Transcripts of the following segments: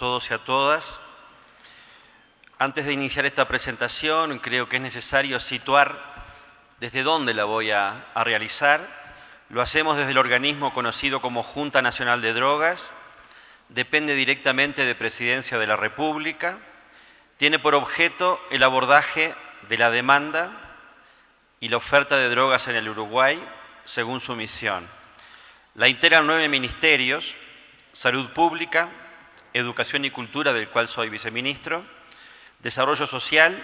todos y a todas. Antes de iniciar esta presentación, creo que es necesario situar desde dónde la voy a realizar. Lo hacemos desde el organismo conocido como Junta Nacional de Drogas, depende directamente de Presidencia de la República, tiene por objeto el abordaje de la demanda y la oferta de drogas en el Uruguay según su misión. La integran 9 ministerios: Salud Pública, Educación y Cultura, del cual soy viceministro, Desarrollo Social,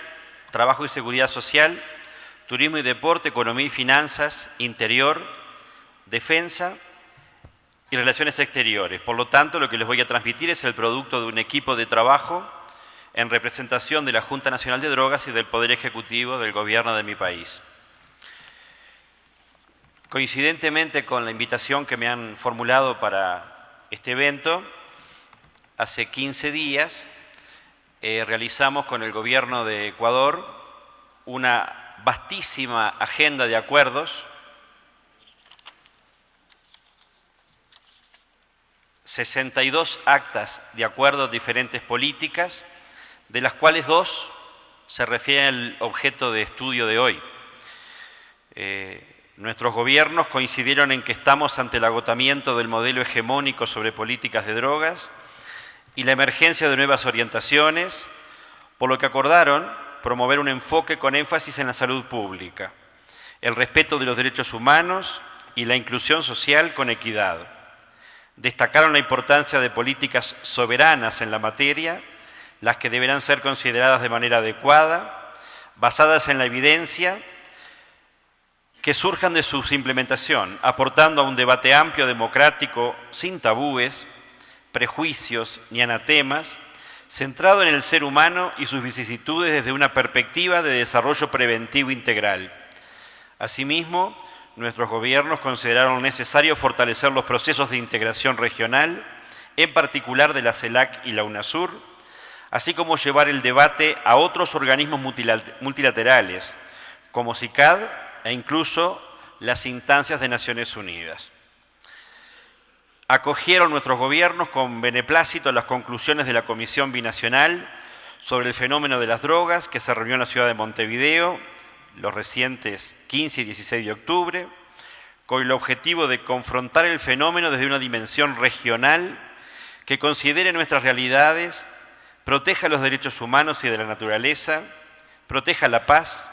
Trabajo y Seguridad Social, Turismo y Deporte, Economía y Finanzas, Interior, Defensa y Relaciones Exteriores. Por lo tanto, lo que les voy a transmitir es el producto de un equipo de trabajo en representación de la Junta Nacional de Drogas y del Poder Ejecutivo del Gobierno de mi país. Coincidentemente con la invitación que me han formulado para este evento, hace 15 días realizamos con el Gobierno de Ecuador una vastísima agenda de acuerdos, 62 actas de acuerdo de diferentes políticas, de las cuales 2 se refieren al objeto de estudio de hoy. Nuestros gobiernos coincidieron en que estamos ante el agotamiento del modelo hegemónico sobre políticas de drogas y la emergencia de nuevas orientaciones, por lo que acordaron promover un enfoque con énfasis en la salud pública, el respeto de los derechos humanos y la inclusión social con equidad. Destacaron la importancia de políticas soberanas en la materia, las que deberán ser consideradas de manera adecuada, basadas en la evidencia, que surjan de su implementación, aportando a un debate amplio, democrático, sin tabúes, prejuicios ni anatemas, centrado en el ser humano y sus vicisitudes desde una perspectiva de desarrollo preventivo integral. Asimismo, nuestros gobiernos consideraron necesario fortalecer los procesos de integración regional, en particular de la CELAC y la UNASUR, así como llevar el debate a otros organismos multilaterales, como CICAD e incluso las instancias de Naciones Unidas. Acogieron nuestros gobiernos con beneplácito las conclusiones de la Comisión Binacional sobre el fenómeno de las drogas, que se reunió en la ciudad de Montevideo los recientes 15 y 16 de octubre, con el objetivo de confrontar el fenómeno desde una dimensión regional que considere nuestras realidades, proteja los derechos humanos y de la naturaleza, proteja la paz,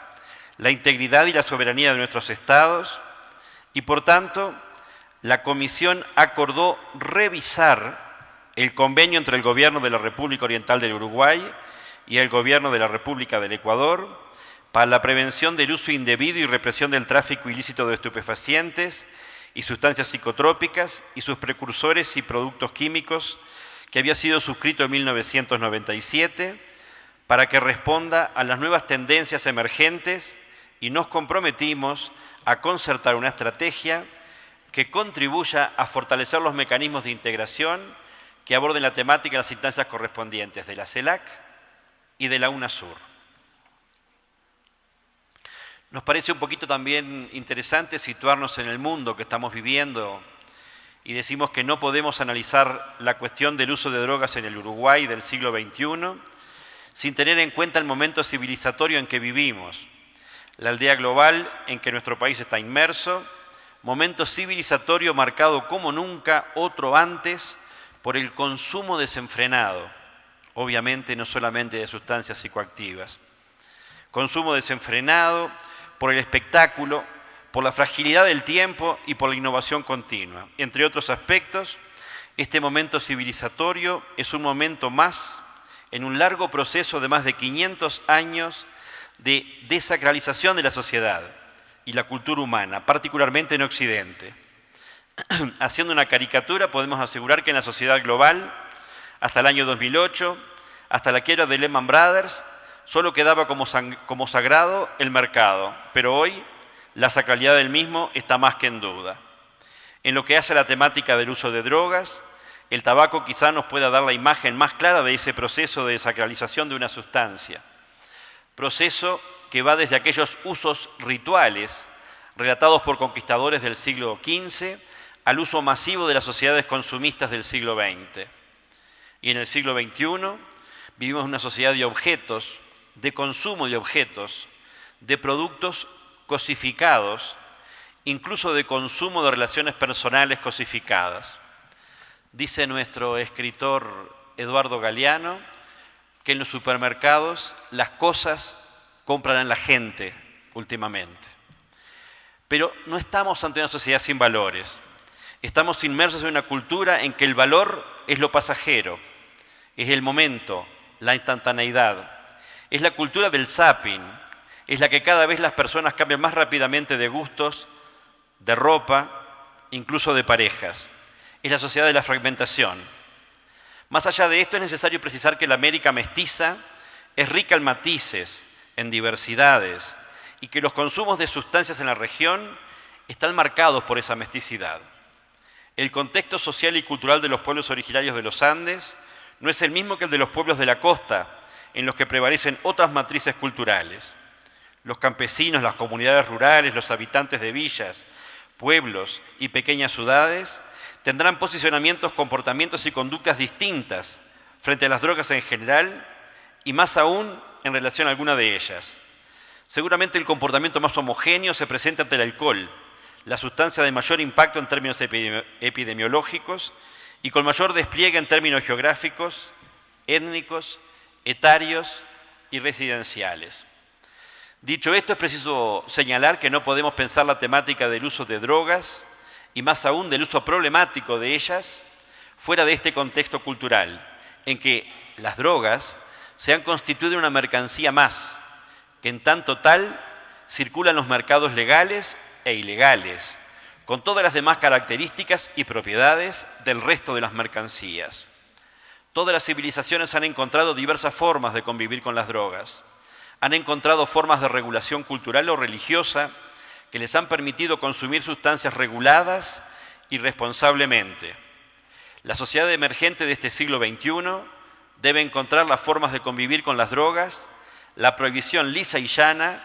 la integridad y la soberanía de nuestros estados y, por tanto, la Comisión acordó revisar el convenio entre el Gobierno de la República Oriental del Uruguay y el Gobierno de la República del Ecuador para la prevención del uso indebido y represión del tráfico ilícito de estupefacientes y sustancias psicotrópicas y sus precursores y productos químicos, que había sido suscrito en 1997, para que responda a las nuevas tendencias emergentes, y nos comprometimos a concertar una estrategia que contribuya a fortalecer los mecanismos de integración que aborden la temática en las instancias correspondientes de la CELAC y de la UNASUR. Nos parece un poquito también interesante situarnos en el mundo que estamos viviendo y decimos que no podemos analizar la cuestión del uso de drogas en el Uruguay del siglo XXI sin tener en cuenta el momento civilizatorio en que vivimos, la aldea global en que nuestro país está inmerso, momento civilizatorio marcado como nunca otro antes por el consumo desenfrenado, obviamente no solamente de sustancias psicoactivas. Consumo desenfrenado por el espectáculo, por la fragilidad del tiempo y por la innovación continua. Entre otros aspectos, este momento civilizatorio es un momento más en un largo proceso de más de 500 años de desacralización de la sociedad y la cultura humana, particularmente en Occidente. Haciendo una caricatura, podemos asegurar que en la sociedad global, hasta el año 2008, hasta la quiebra de Lehman Brothers, solo quedaba como sagrado el mercado, pero hoy la sacralidad del mismo está más que en duda. En lo que hace a la temática del uso de drogas, el tabaco quizá nos pueda dar la imagen más clara de ese proceso de desacralización de una sustancia. Proceso que va desde aquellos usos rituales relatados por conquistadores del siglo XV al uso masivo de las sociedades consumistas del siglo XX. Y en el siglo XXI vivimos en una sociedad de objetos, de consumo de objetos, de productos cosificados, incluso de consumo de relaciones personales cosificadas. Dice nuestro escritor Eduardo Galeano que en los supermercados las cosas compran a la gente últimamente. Pero no estamos ante una sociedad sin valores. Estamos inmersos en una cultura en que el valor es lo pasajero, es el momento, la instantaneidad. Es la cultura del zapping, es la que cada vez las personas cambian más rápidamente de gustos, de ropa, incluso de parejas. Es la sociedad de la fragmentación. Más allá de esto, es necesario precisar que la América mestiza es rica en matices, en diversidades, y que los consumos de sustancias en la región están marcados por esa mesticidad. El contexto social y cultural de los pueblos originarios de los Andes no es el mismo que el de los pueblos de la costa, en los que prevalecen otras matrices culturales. Los campesinos, las comunidades rurales, los habitantes de villas, pueblos y pequeñas ciudades tendrán posicionamientos, comportamientos y conductas distintas frente a las drogas en general y más aún en relación a alguna de ellas. Seguramente el comportamiento más homogéneo se presenta ante el alcohol, la sustancia de mayor impacto en términos epidemiológicos y con mayor despliegue en términos geográficos, étnicos, etarios y residenciales. Dicho esto, es preciso señalar que no podemos pensar la temática del uso de drogas y más aún del uso problemático de ellas fuera de este contexto cultural, en que las drogas se han constituido en una mercancía más, que en tanto tal circula en los mercados legales e ilegales, con todas las demás características y propiedades del resto de las mercancías. Todas las civilizaciones han encontrado diversas formas de convivir con las drogas. Han encontrado formas de regulación cultural o religiosa que les han permitido consumir sustancias reguladas y responsablemente. La sociedad emergente de este siglo XXI debe encontrar las formas de convivir con las drogas, la prohibición lisa y llana,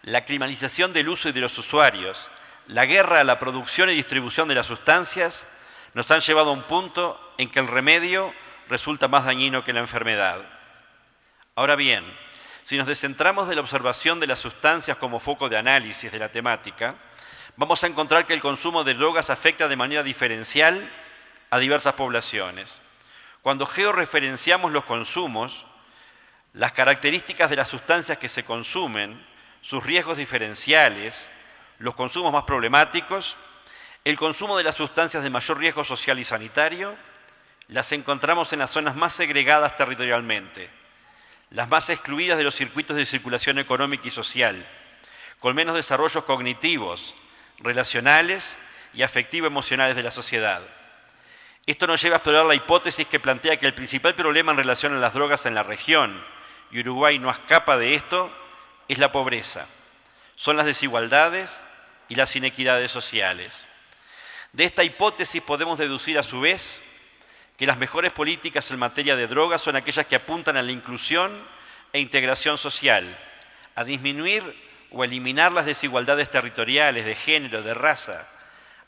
la criminalización del uso y de los usuarios, la guerra a la producción y distribución de las sustancias, nos han llevado a un punto en que el remedio resulta más dañino que la enfermedad. Ahora bien, si nos descentramos de la observación de las sustancias como foco de análisis de la temática, vamos a encontrar que el consumo de drogas afecta de manera diferencial a diversas poblaciones. Cuando georreferenciamos los consumos, las características de las sustancias que se consumen, sus riesgos diferenciales, los consumos más problemáticos, el consumo de las sustancias de mayor riesgo social y sanitario, las encontramos en las zonas más segregadas territorialmente, las más excluidas de los circuitos de circulación económica y social, con menos desarrollos cognitivos, relacionales y afectivo-emocionales de la sociedad. Esto nos lleva a explorar la hipótesis que plantea que el principal problema en relación a las drogas en la región, y Uruguay no escapa de esto, es la pobreza. Son las desigualdades y las inequidades sociales. De esta hipótesis podemos deducir a su vez que las mejores políticas en materia de drogas son aquellas que apuntan a la inclusión e integración social, a disminuir o eliminar las desigualdades territoriales, de género, de raza,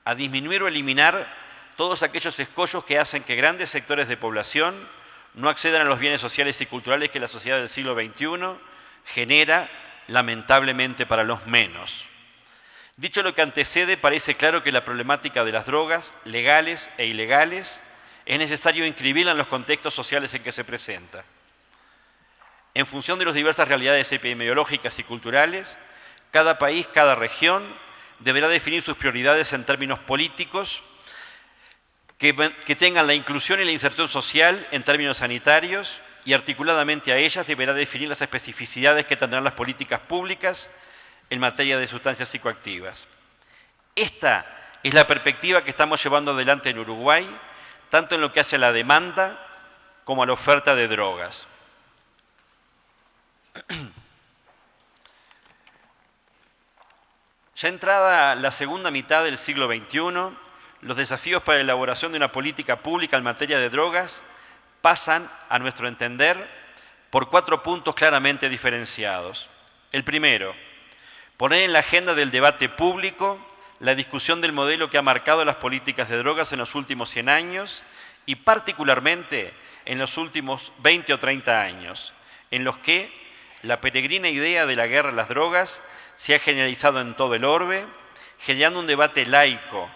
a disminuir o eliminar todos aquellos escollos que hacen que grandes sectores de población no accedan a los bienes sociales y culturales que la sociedad del siglo XXI genera, lamentablemente, para los menos. Dicho lo que antecede, parece claro que la problemática de las drogas, legales e ilegales, es necesario inscribirla en los contextos sociales en que se presenta. En función de las diversas realidades epidemiológicas y culturales, cada país, cada región, deberá definir sus prioridades en términos políticos que tengan la inclusión y la inserción social en términos sanitarios y articuladamente a ellas deberá definir las especificidades que tendrán las políticas públicas en materia de sustancias psicoactivas. Esta es la perspectiva que estamos llevando adelante en Uruguay, tanto en lo que hace a la demanda como a la oferta de drogas. Ya entrada la segunda mitad del siglo XXI, los desafíos para la elaboración de una política pública en materia de drogas pasan, a nuestro entender, por 4 puntos claramente diferenciados. El primero, poner en la agenda del debate público la discusión del modelo que ha marcado las políticas de drogas en los últimos 100 años y particularmente en los últimos 20 o 30 años, en los que la peregrina idea de la guerra a las drogas se ha generalizado en todo el orbe, generando un debate laico,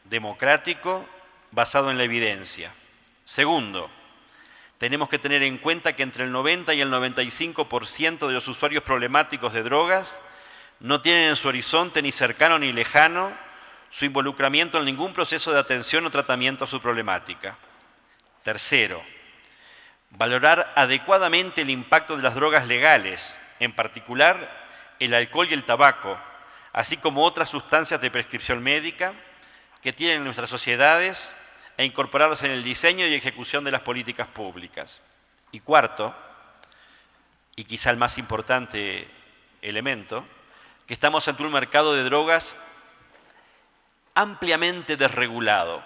democrático, basado en la evidencia. Segundo, tenemos que tener en cuenta que entre el 90 y el 95% de los usuarios problemáticos de drogas no tienen en su horizonte ni cercano ni lejano su involucramiento en ningún proceso de atención o tratamiento a su problemática. Tercero, valorar adecuadamente el impacto de las drogas legales, en particular el alcohol y el tabaco, así como otras sustancias de prescripción médica que tienen nuestras sociedades e incorporarlas en el diseño y ejecución de las políticas públicas. Y cuarto, y quizá el más importante elemento, que estamos ante un mercado de drogas ampliamente desregulado.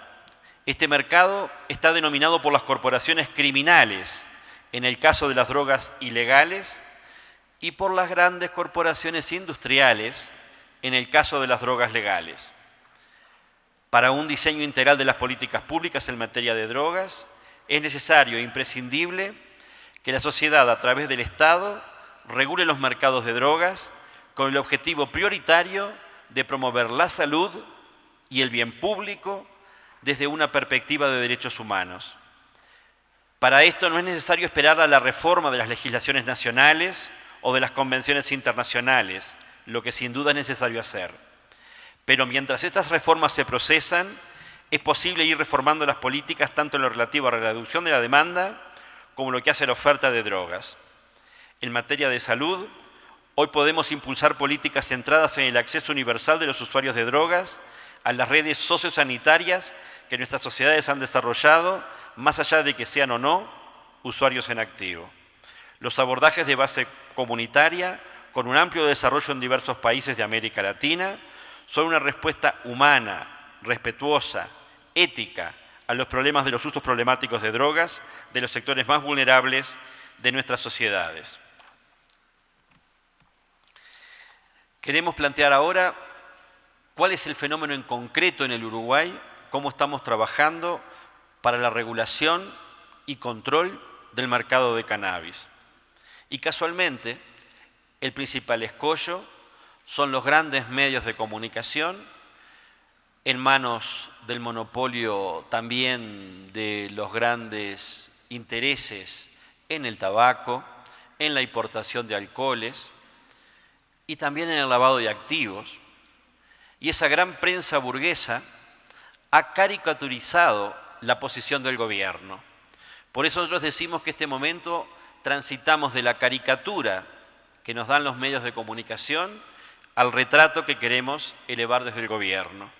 Este mercado está denominado por las corporaciones criminales, en el caso de las drogas ilegales, y por las grandes corporaciones industriales, en el caso de las drogas legales. Para un diseño integral de las políticas públicas en materia de drogas, es necesario e imprescindible que la sociedad, a través del Estado, regule los mercados de drogas con el objetivo prioritario de promover la salud y el bien público desde una perspectiva de derechos humanos. Para esto no es necesario esperar a la reforma de las legislaciones nacionales o de las convenciones internacionales, lo que sin duda es necesario hacer. Pero mientras estas reformas se procesan, es posible ir reformando las políticas tanto en lo relativo a la reducción de la demanda como lo que hace a la oferta de drogas. En materia de salud, hoy podemos impulsar políticas centradas en el acceso universal de los usuarios de drogas a las redes sociosanitarias que nuestras sociedades han desarrollado, más allá de que sean o no usuarios en activo. Los abordajes de base comunitaria, con un amplio desarrollo en diversos países de América Latina, son una respuesta humana, respetuosa, ética a los problemas de los usos problemáticos de drogas de los sectores más vulnerables de nuestras sociedades. Queremos plantear ahora cuál es el fenómeno en concreto en el Uruguay, cómo estamos trabajando para la regulación y control del mercado de cannabis. Y casualmente, el principal escollo son los grandes medios de comunicación, en manos del monopolio también de los grandes intereses en el tabaco, en la importación de alcoholes y también en el lavado de activos. Y esa gran prensa burguesa ha caricaturizado la posición del gobierno. Por eso nosotros decimos que en este momento transitamos de la caricatura que nos dan los medios de comunicación al retrato que queremos elevar desde el gobierno.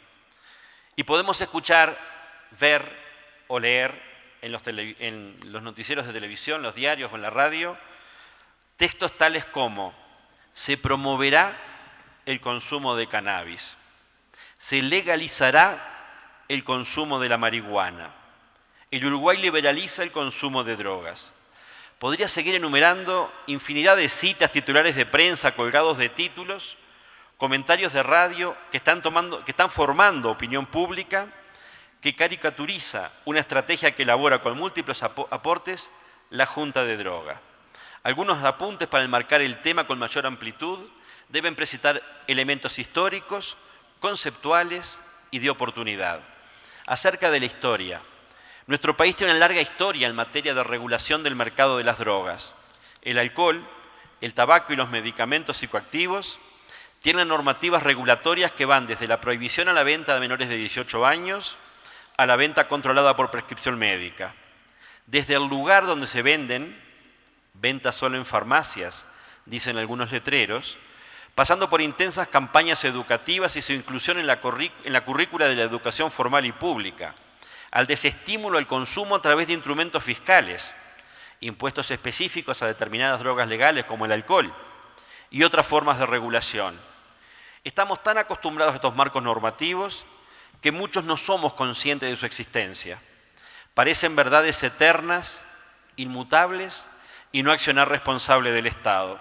Y podemos escuchar, ver o leer en los noticieros de televisión, los diarios o en la radio, textos tales como: se promoverá el consumo de cannabis, se legalizará el consumo de la marihuana, el Uruguay liberaliza el consumo de drogas. Podría seguir enumerando infinidad de citas, titulares de prensa colgados de títulos, comentarios de radio que están formando opinión pública, que caricaturiza una estrategia que elabora con múltiples aportes la Junta de Droga. Algunos apuntes para enmarcar el tema con mayor amplitud deben precisar elementos históricos, conceptuales y de oportunidad. Acerca de la historia, nuestro país tiene una larga historia en materia de regulación del mercado de las drogas. El alcohol, el tabaco y los medicamentos psicoactivos tienen normativas regulatorias que van desde la prohibición a la venta de menores de 18 años a la venta controlada por prescripción médica. Desde el lugar donde se venden, venta solo en farmacias, dicen algunos letreros, pasando por intensas campañas educativas y su inclusión en la currícula de la educación formal y pública, al desestímulo al consumo a través de instrumentos fiscales, impuestos específicos a determinadas drogas legales como el alcohol y otras formas de regulación. Estamos tan acostumbrados a estos marcos normativos que muchos no somos conscientes de su existencia. Parecen verdades eternas, inmutables y no accionar responsable del Estado.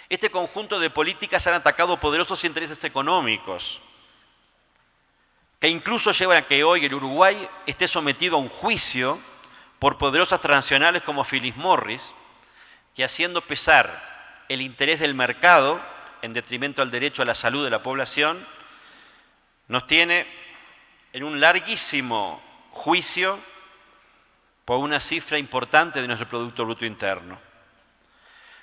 Este conjunto de políticas han atacado poderosos intereses económicos que incluso llevan a que hoy el Uruguay esté sometido a un juicio por poderosas transnacionales como Philip Morris, que haciendo pesar el interés del mercado en detrimento al derecho a la salud de la población, nos tiene en un larguísimo juicio por una cifra importante de nuestro Producto Bruto Interno.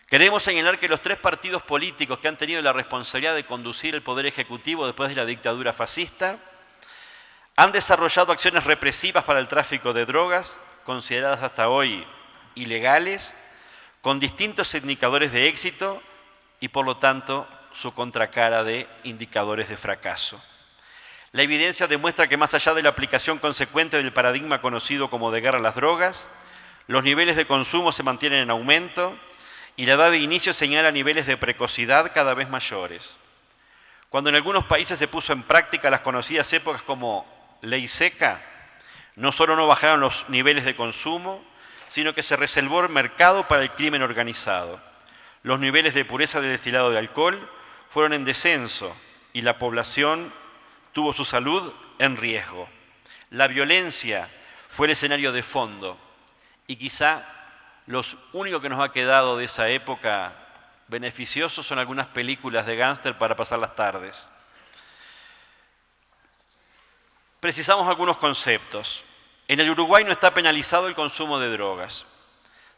Queremos señalar que los tres partidos políticos que han tenido la responsabilidad de conducir el Poder Ejecutivo después de la dictadura fascista han desarrollado acciones represivas para el tráfico de drogas, consideradas hasta hoy ilegales, con distintos indicadores de éxito y, por lo tanto, su contracara de indicadores de fracaso. La evidencia demuestra que más allá de la aplicación consecuente del paradigma conocido como de guerra a las drogas, los niveles de consumo se mantienen en aumento y la edad de inicio señala niveles de precocidad cada vez mayores. Cuando en algunos países se puso en práctica las conocidas épocas como ley seca, no solo no bajaron los niveles de consumo, sino que se reservó el mercado para el crimen organizado. Los niveles de pureza del destilado de alcohol fueron en descenso y la población tuvo su salud en riesgo. La violencia fue el escenario de fondo y quizá los únicos que nos ha quedado de esa época beneficiosos son algunas películas de gángster para pasar las tardes. Precisamos algunos conceptos. En el Uruguay no está penalizado el consumo de drogas.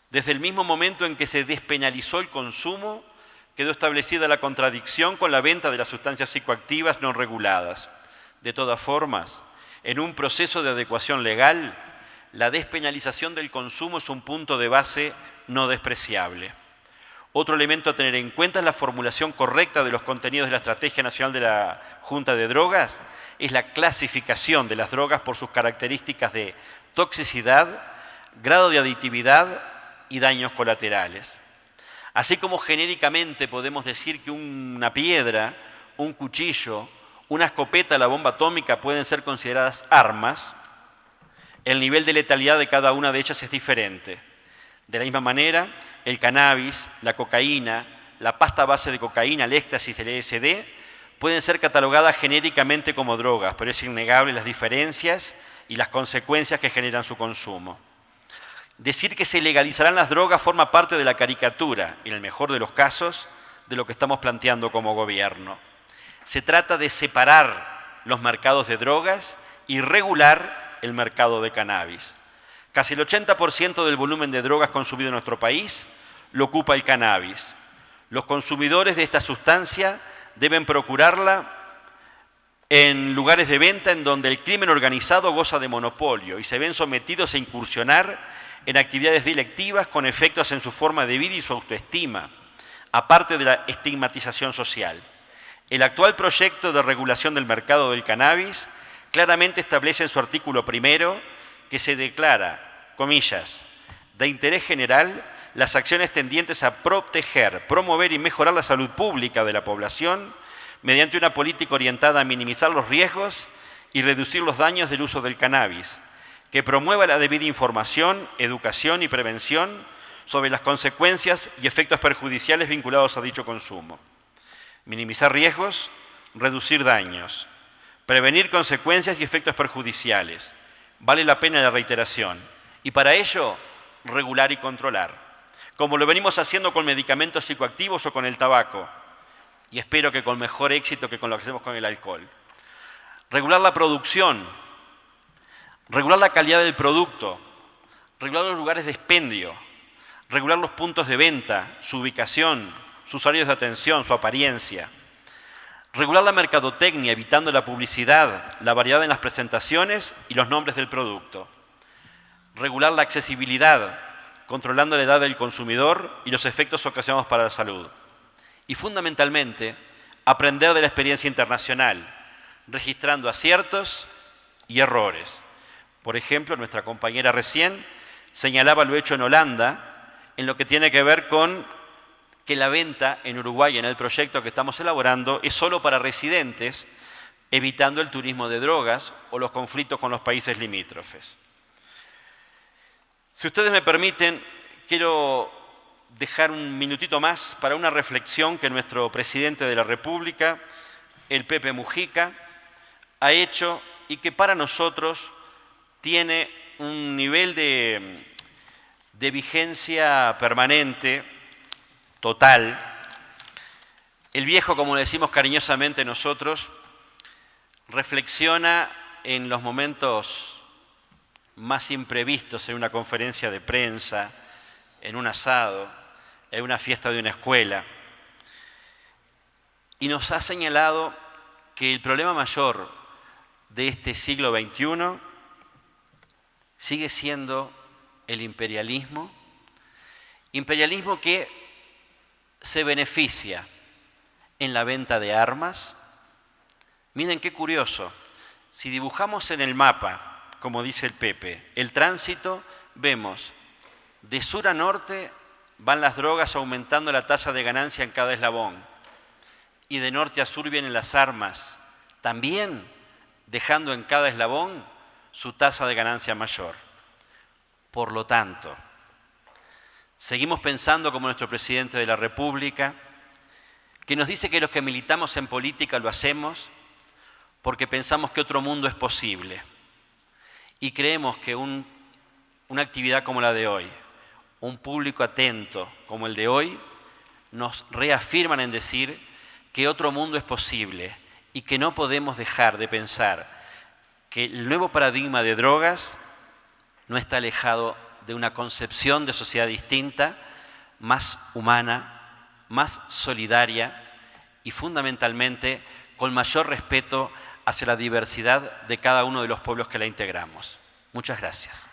Desde el mismo momento en que se despenalizó el consumo, quedó establecida la contradicción con la venta de las sustancias psicoactivas no reguladas. De todas formas, en un proceso de adecuación legal, la despenalización del consumo es un punto de base no despreciable. Otro elemento a tener en cuenta es la formulación correcta de los contenidos de la Estrategia Nacional de la Junta de Drogas, es la clasificación de las drogas por sus características de toxicidad, grado de aditividad y daños colaterales. Así como genéricamente podemos decir que una piedra, un cuchillo, una escopeta, la bomba atómica pueden ser consideradas armas, el nivel de letalidad de cada una de ellas es diferente. De la misma manera, el cannabis, la cocaína, la pasta base de cocaína, el éxtasis, el LSD, pueden ser catalogadas genéricamente como drogas, pero es innegable las diferencias y las consecuencias que generan su consumo. Decir que se legalizarán las drogas forma parte de la caricatura, en el mejor de los casos, de lo que estamos planteando como gobierno. Se trata de separar los mercados de drogas y regular el mercado de cannabis. Casi el 80% del volumen de drogas consumido en nuestro país lo ocupa el cannabis. Los consumidores de esta sustancia deben procurarla en lugares de venta en donde el crimen organizado goza de monopolio y se ven sometidos a incursionar en actividades delictivas con efectos en su forma de vida y su autoestima, aparte de la estigmatización social. El actual proyecto de regulación del mercado del cannabis claramente establece en su artículo primero que se declara, comillas, de interés general las acciones tendientes a proteger, promover y mejorar la salud pública de la población mediante una política orientada a minimizar los riesgos y reducir los daños del uso del cannabis, que promueva la debida información, educación y prevención sobre las consecuencias y efectos perjudiciales vinculados a dicho consumo. Minimizar riesgos, reducir daños, prevenir consecuencias y efectos perjudiciales. Vale la pena la reiteración. Y para ello, regular y controlar, como lo venimos haciendo con medicamentos psicoactivos o con el tabaco, y espero que con mejor éxito que con lo que hacemos con el alcohol. Regular la producción, regular la calidad del producto, regular los lugares de expendio, regular los puntos de venta, su ubicación, sus horarios de atención, su apariencia. Regular la mercadotecnia, evitando la publicidad, la variedad en las presentaciones y los nombres del producto. Regular la accesibilidad, controlando la edad del consumidor y los efectos ocasionados para la salud. Y fundamentalmente, aprender de la experiencia internacional, registrando aciertos y errores. Por ejemplo, nuestra compañera recién señalaba lo hecho en Holanda, en lo que tiene que ver con que la venta en Uruguay, en el proyecto que estamos elaborando, es solo para residentes, evitando el turismo de drogas o los conflictos con los países limítrofes. Si ustedes me permiten, quiero dejar un minutito más para una reflexión que nuestro presidente de la República, el Pepe Mujica, ha hecho y que para nosotros tiene un nivel de vigencia permanente, total. El viejo, como le decimos cariñosamente nosotros, reflexiona en los momentos más imprevistos, en una conferencia de prensa, en un asado, en una fiesta de una escuela. Y nos ha señalado que el problema mayor de este siglo XXI sigue siendo el imperialismo que se beneficia en la venta de armas. Miren qué curioso, si dibujamos en el mapa, como dice el Pepe, el tránsito, vemos de sur a norte van las drogas aumentando la tasa de ganancia en cada eslabón, y de norte a sur vienen las armas, también dejando en cada eslabón su tasa de ganancia mayor. Por lo tanto, seguimos pensando como nuestro presidente de la República, que nos dice que los que militamos en política lo hacemos porque pensamos que otro mundo es posible. Y creemos que una actividad como la de hoy, un público atento como el de hoy, nos reafirman en decir que otro mundo es posible y que no podemos dejar de pensar que el nuevo paradigma de drogas no está alejado de una concepción de sociedad distinta, más humana, más solidaria y fundamentalmente con mayor respeto hacia la diversidad de cada uno de los pueblos que la integramos. Muchas gracias.